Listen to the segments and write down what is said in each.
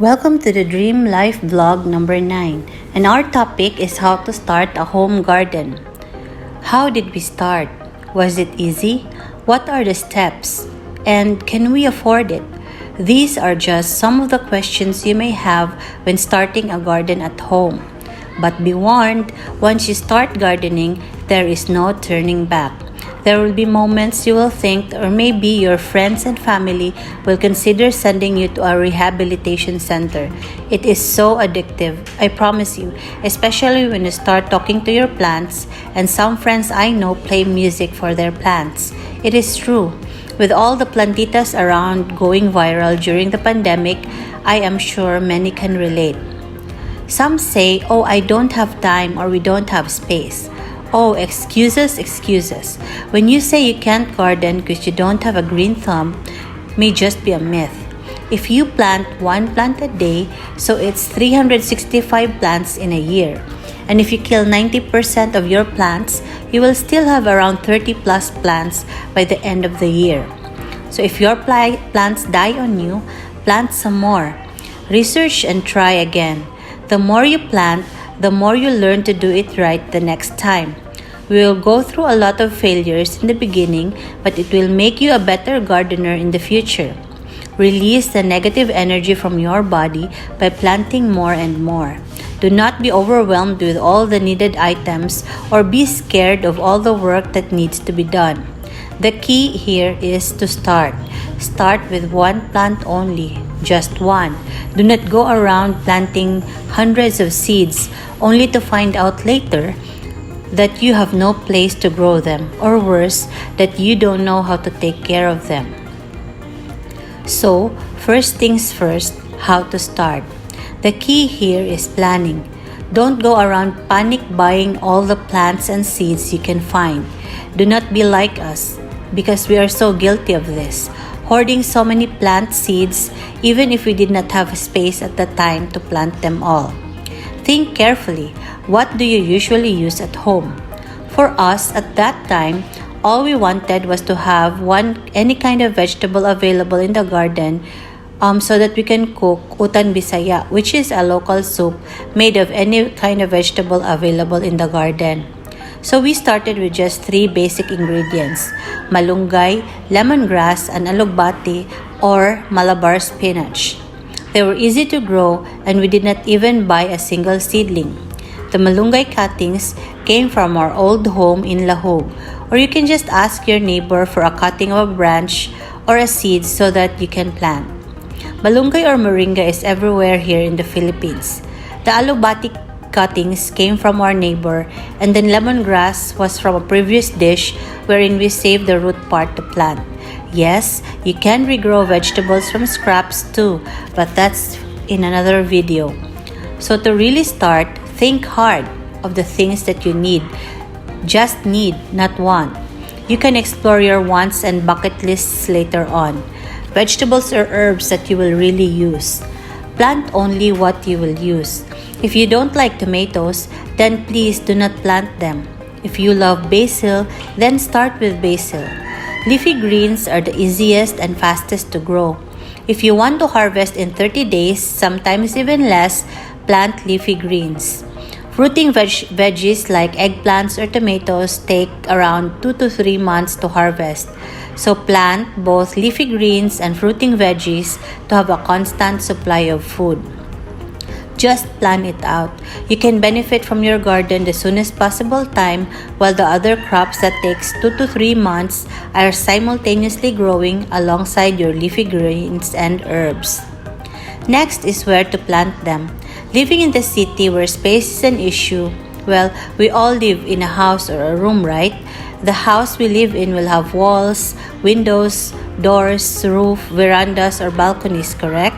Welcome to the Dream Life vlog number 9, and our topic is how to start a home garden. How did we start? Was it easy? What are the steps? And can we afford it? These are just some of the questions you may have when starting a garden at home. But be warned, once you start gardening, there is no turning back. There will be moments you will think, or maybe your friends and family will consider sending you to a rehabilitation center. It is so addictive, I promise you, especially when you start talking to your plants, and some friends I know play music for their plants. It is true. With all the plantitas around going viral during the pandemic, I am sure many can relate. Some say, oh, I don't have time or we don't have space. Oh, excuses, excuses. When you say you can't garden because you don't have a green thumb, may just be a myth. If you plant one plant a day, so it's 365 plants in a year. And if you kill 90% of your plants, you will still have around 30 plus plants by the end of the year. So if your plants die on you, plant some more. Research and try again. The more you plant, the more you learn to do it right the next time. We will go through a lot of failures in the beginning, but it will make you a better gardener in the future. Release the negative energy from your body by planting more and more. Do not be overwhelmed with all the needed items or be scared of all the work that needs to be done. The key here is to start. Start with one plant only, just one. Do not go around planting hundreds of seeds only to find out later that you have no place to grow them, or worse, that you don't know how to take care of them. So, first things first, how to start. The key here is planning. Don't go around panic buying all the plants and seeds you can find. Do not be like us, because we are so guilty of this, hoarding so many plant seeds even if we did not have space at the time to plant them all. Think carefully, what do you usually use at home? For us at that time, all we wanted was to have any kind of vegetable available in the garden so that we can cook utan bisaya, which is a local soup made of any kind of vegetable available in the garden. So we started with just 3 basic ingredients: malunggay, lemongrass, and alugbati or Malabar spinach. They were easy to grow and we did not even buy a single seedling. The malunggay cuttings came from our old home in Lahog, or you can just ask your neighbor for a cutting of a branch or a seed so that you can plant. Malunggay or moringa is everywhere here in the Philippines. The alugbati cuttings came from our neighbor, and then lemongrass was from a previous dish wherein we saved the root part to plant. Yes, you can regrow vegetables from scraps too, but that's in another video. So to really start, think hard of the things that you need. Just need, not want. You can explore your wants and bucket lists later on. Vegetables or herbs that you will really use. Plant only what you will use. If you don't like tomatoes, then please do not plant them. If you love basil, then start with basil. Leafy greens are the easiest and fastest to grow. If you want to harvest in 30 days, sometimes even less, plant leafy greens. Fruiting veggies like eggplants or tomatoes take around 2 to 3 months to harvest. So plant both leafy greens and fruiting veggies to have a constant supply of food. Just plan it out. You can benefit from your garden the soonest possible time, while the other crops that takes 2 to 3 months are simultaneously growing alongside your leafy greens and herbs. Next is where to plant them. Living in the city where space is an issue, well, we all live in a house or a room, right? The house we live in will have walls, windows, doors, roof, verandas, or balconies, correct?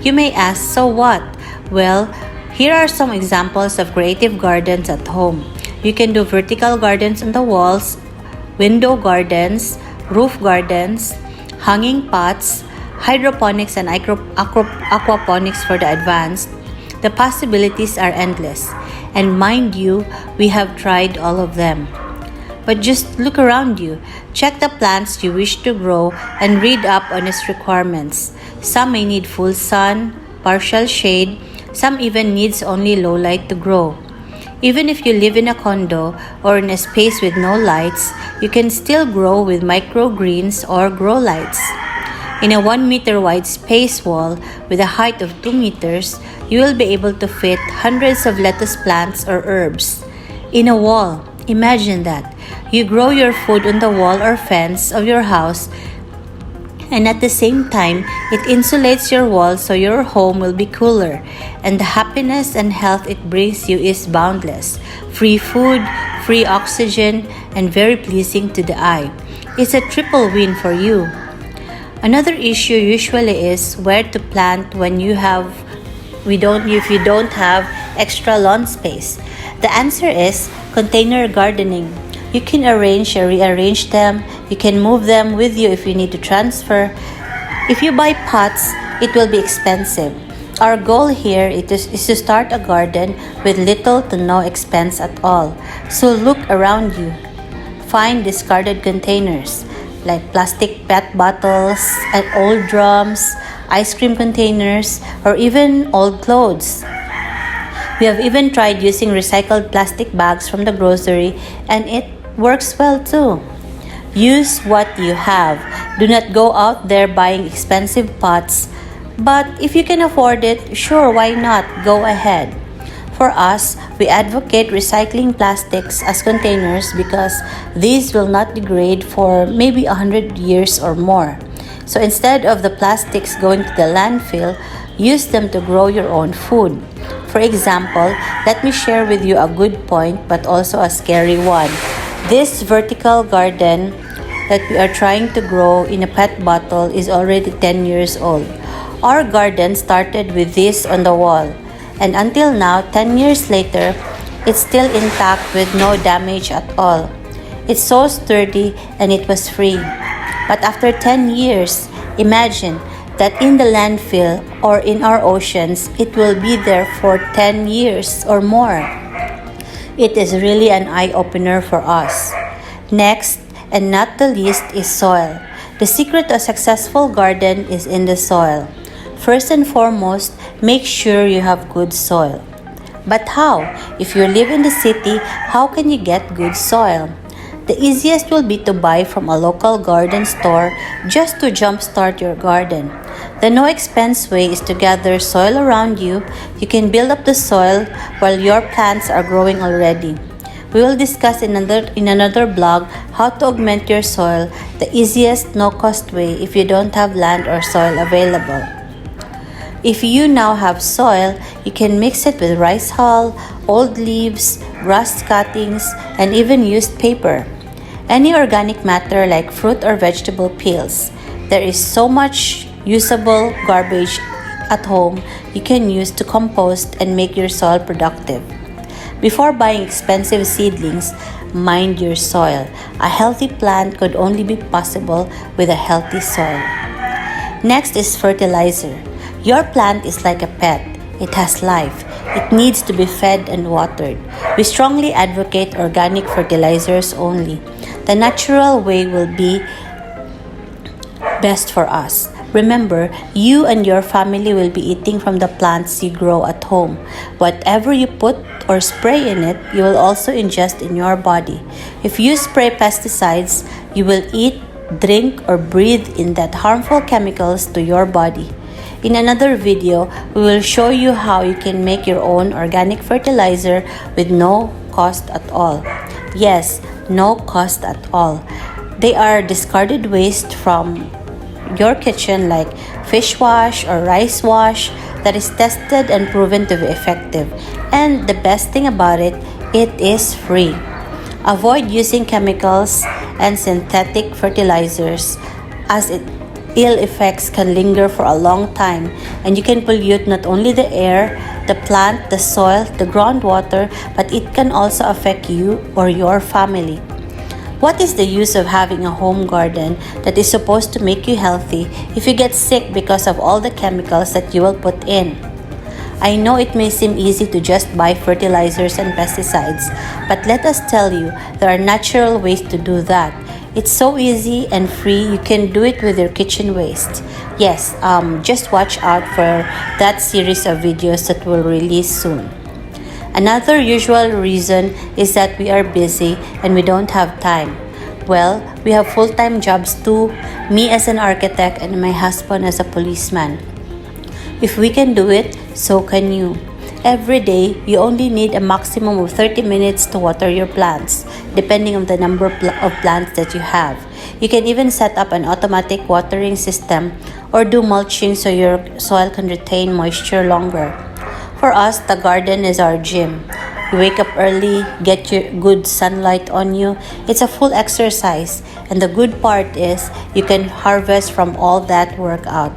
You may ask, so what? Well, here are some examples of creative gardens at home. You can do vertical gardens on the walls, window gardens, roof gardens, hanging pots, hydroponics and aquaponics for the advanced. The possibilities are endless. And mind you, we have tried all of them. But just look around you. Check the plants you wish to grow and read up on its requirements. Some may need full sun, partial shade, some even needs only low light to grow. Even if you live in a condo or in a space with no lights, you can still grow with microgreens or grow lights. In a 1 meter wide space wall with a height of 2 meters, you will be able to fit hundreds of lettuce plants or herbs. In a wall, imagine that. You grow your food on the wall or fence of your house, and at the same time, it insulates your walls so your home will be cooler, and the happiness and health it brings you is boundless. Free food, free oxygen, and very pleasing to the eye. It's a triple win for you. Another issue usually is where to plant when if you don't have extra lawn space. The answer is container gardening. You can arrange or rearrange them. You can move them with you if you need to transfer. If you buy pots, it will be expensive. Our goal here is to start a garden with little to no expense at all. So look around you. Find discarded containers like plastic PET bottles and old drums, ice cream containers, or even old clothes. We have even tried using recycled plastic bags from the grocery, and it works well too. Use what you have. Do not go out there buying expensive pots, but if you can afford it, sure, why not? Go ahead. For us, we advocate recycling plastics as containers because these will not degrade for maybe 100 years or more. So instead of the plastics going to the landfill, use them to grow your own food. For example, let me share with you a good point but also a scary one. This vertical garden that we are trying to grow in a PET bottle is already 10 years old. Our garden started with this on the wall, and until now, 10 years later, it's still intact with no damage at all. It's so sturdy and it was free. But after 10 years, imagine that in the landfill or in our oceans, it will be there for 10 years or more. It is really an eye-opener for us. Next, and not the least, is soil. The secret to a successful garden is in the soil. First and foremost, make sure you have good soil. But how? If you live in the city, how can you get good soil? The easiest will be to buy from a local garden store just to jumpstart your garden. The no-expense way is to gather soil around you. You can build up the soil while your plants are growing already. We will discuss in another blog how to augment your soil, the easiest no-cost way if you don't have land or soil available. If you now have soil, you can mix it with rice hull, old leaves, grass cuttings, and even used paper. Any organic matter like fruit or vegetable peels. There is so much usable garbage at home you can use to compost and make your soil productive. Before buying expensive seedlings, mind your soil. A healthy plant could only be possible with a healthy soil. Next is fertilizer. Your plant is like a pet. It has life. It needs to be fed and watered. We strongly advocate organic fertilizers only. The natural way will be best for us. Remember, you and your family will be eating from the plants you grow at home. Whatever you put or spray in it, you will also ingest in your body. If you spray pesticides, you will eat, drink, or breathe in that harmful chemicals to your body. In another video, we will show you how you can make your own organic fertilizer with no cost at all. Yes, no cost at all. They are discarded waste from your kitchen like fish wash or rice wash that is tested and proven to be effective. And the best thing about it, it is free. Avoid using chemicals and synthetic fertilizers as ill effects can linger for a long time, and you can pollute not only the air, the plant, the soil, the groundwater, but it can also affect you or your family. What is the use of having a home garden that is supposed to make you healthy if you get sick because of all the chemicals that you will put in? I know it may seem easy to just buy fertilizers and pesticides, but let us tell you, there are natural ways to do that. It's so easy and free. You can do it with your kitchen waste. Yes, just watch out for that series of videos that will release soon. Another usual reason is that we are busy and we don't have time. Well, we have full-time jobs too, me as an architect and my husband as a policeman. If we can do it, so can you. Every day, you only need a maximum of 30 minutes to water your plants, depending on the number of plants that you have. You can even set up an automatic watering system or do mulching so your soil can retain moisture longer. For us, the garden is our gym. You wake up early, get your good sunlight on you. It's a full exercise, and the good part is you can harvest from all that workout.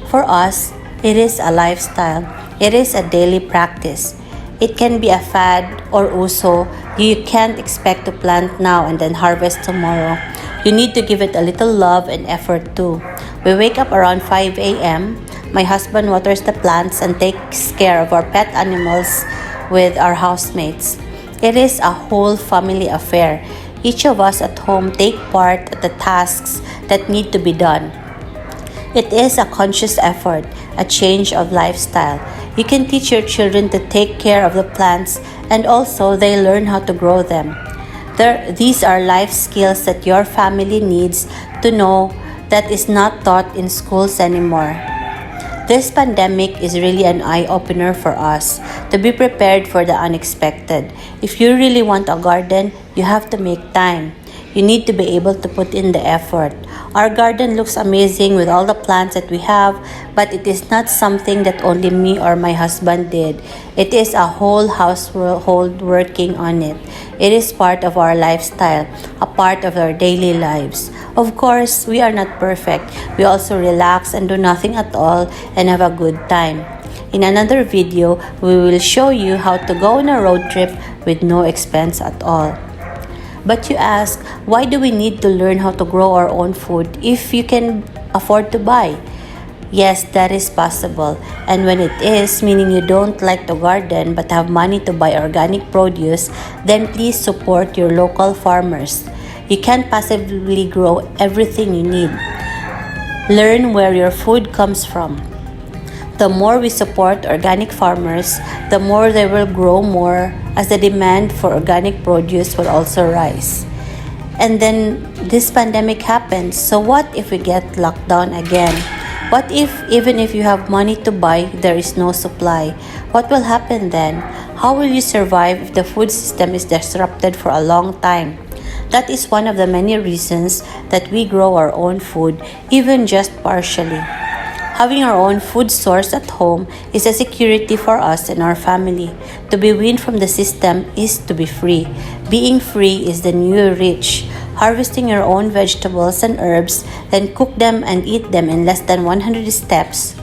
For us, it is a lifestyle. It is a daily practice. It can be a fad or uso. You can't expect to plant now and then harvest tomorrow. You need to give it a little love and effort too. We wake up around 5 a.m. My husband waters the plants and takes care of our pet animals with our housemates. It is a whole family affair. Each of us at home take part at the tasks that need to be done. It is a conscious effort, a change of lifestyle. You can teach your children to take care of the plants and also they learn how to grow them. These are life skills that your family needs to know that is not taught in schools anymore. This pandemic is really an eye-opener for us to be prepared for the unexpected. If you really want a garden, you have to make time. You need to be able to put in the effort. Our garden looks amazing with all the plants that we have, but it is not something that only me or my husband did. It is a whole household working on it. It is part of our lifestyle, a part of our daily lives. Of course, we are not perfect. We also relax and do nothing at all and have a good time. In another video, we will show you how to go on a road trip with no expense at all. But you ask, why do we need to learn how to grow our own food if you can afford to buy? Yes, that is possible. And when it is, meaning you don't like to garden but have money to buy organic produce, then please support your local farmers. You can't passively grow everything you need. Learn where your food comes from. The more we support organic farmers, the more they will grow more as the demand for organic produce will also rise. And then this pandemic happens, so what if we get locked down again? What if even if you have money to buy, there is no supply? What will happen then? How will you survive if the food system is disrupted for a long time? That is one of the many reasons that we grow our own food, even just partially. Having our own food source at home is a security for us and our family. To be weaned from the system is to be free. Being free is the new rich. Harvesting your own vegetables and herbs, then cook them and eat them in less than 100 steps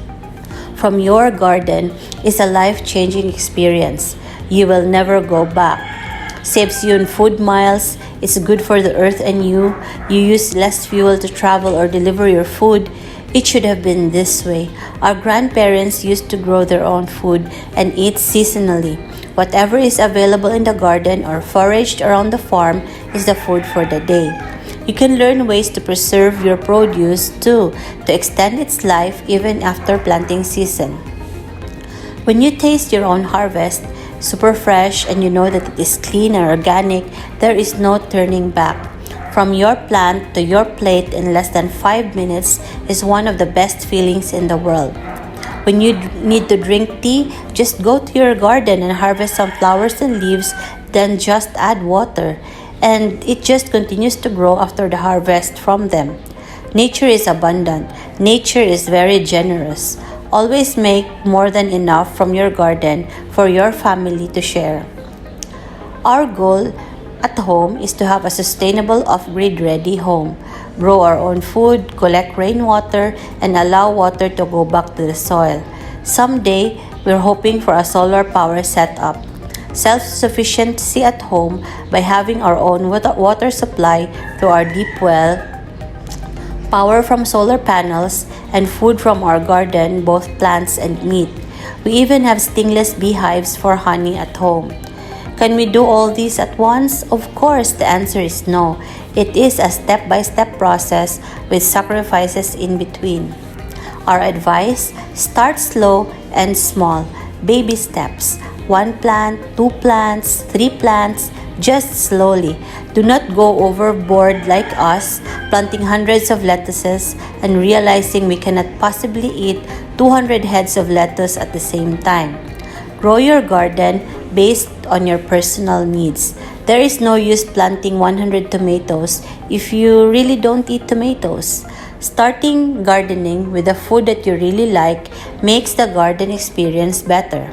from your garden is a life-changing experience. You will never go back. Saves you in food miles, it's good for the earth and you use less fuel to travel or deliver your food. It should have been this way. Our grandparents used to grow their own food and eat seasonally. Whatever is available in the garden or foraged around the farm is the food for the day. You can learn ways to preserve your produce too, to extend its life even after planting season. When you taste your own harvest, super fresh, and you know that it is clean and organic, there is no turning back. From your plant to your plate in less than 5 minutes is one of the best feelings in the world. When you need to drink tea, just go to your garden and harvest some flowers and leaves, then just add water. And it just continues to grow after the harvest from them. Nature is abundant. Nature is very generous. Always make more than enough from your garden for your family to share. Our goal at home is to have a sustainable off-grid ready home, grow our own food, collect rainwater, and allow water to go back to the soil. Someday, we're hoping for a solar power setup. Self-sufficiency at home by having our own water supply through our deep well, power from solar panels, and food from our garden, both plants and meat. We even have stingless beehives for honey at home. Can we do all these at once? Of course, the answer is no. It is a step-by-step process with sacrifices in between. Our advice: start slow and small, baby steps. 1 plant, 2 plants, 3 plants, just slowly. Do not go overboard like us, planting hundreds of lettuces and realizing we cannot possibly eat 200 heads of lettuce at the same time. Grow your garden based on your personal needs. There is no use planting 100 tomatoes if you really don't eat tomatoes. Starting gardening with the food that you really like makes the garden experience better.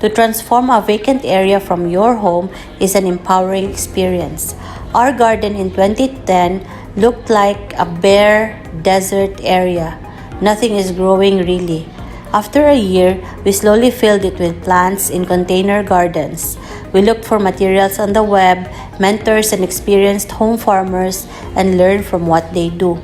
To transform a vacant area from your home is an empowering experience. Our garden in 2010 looked like a bare desert area. Nothing is growing really. After a year, we slowly filled it with plants in container gardens. We looked for materials on the web, mentors and experienced home farmers, and learned from what they do.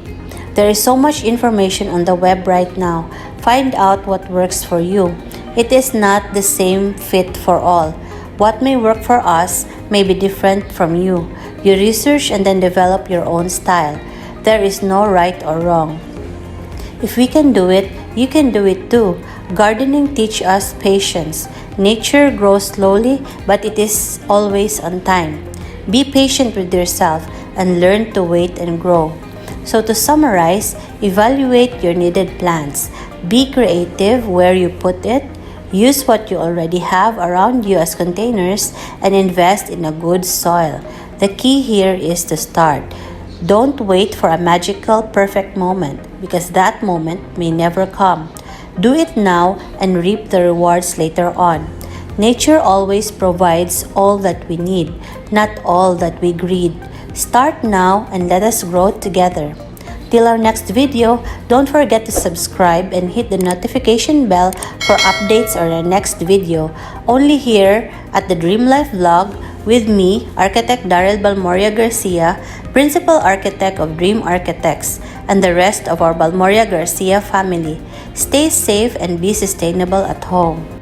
There is so much information on the web right now. Find out what works for you. It is not the same fit for all. What may work for us may be different from you. You research and then develop your own style. There is no right or wrong. If we can do it, you can do it too. Gardening teaches us patience. Nature grows slowly, but it is always on time. Be patient with yourself and learn to wait and grow. So to summarize, evaluate your needed plants. Be creative where you put it. Use what you already have around you as containers and invest in a good soil. The key here is to start. Don't wait for a magical, perfect moment because that moment may never come. Do it now and reap the rewards later on. Nature always provides all that we need, not all that we greed. Start now and let us grow together. Till our next video, don't forget to subscribe and hit the notification bell for updates on our next video. Only here at the Dream Life Vlog with me, Architect Daryl Balmoria Garcia, Principal Architect of Dream Architects, and the rest of our Balmoria Garcia family. Stay safe and be sustainable at home.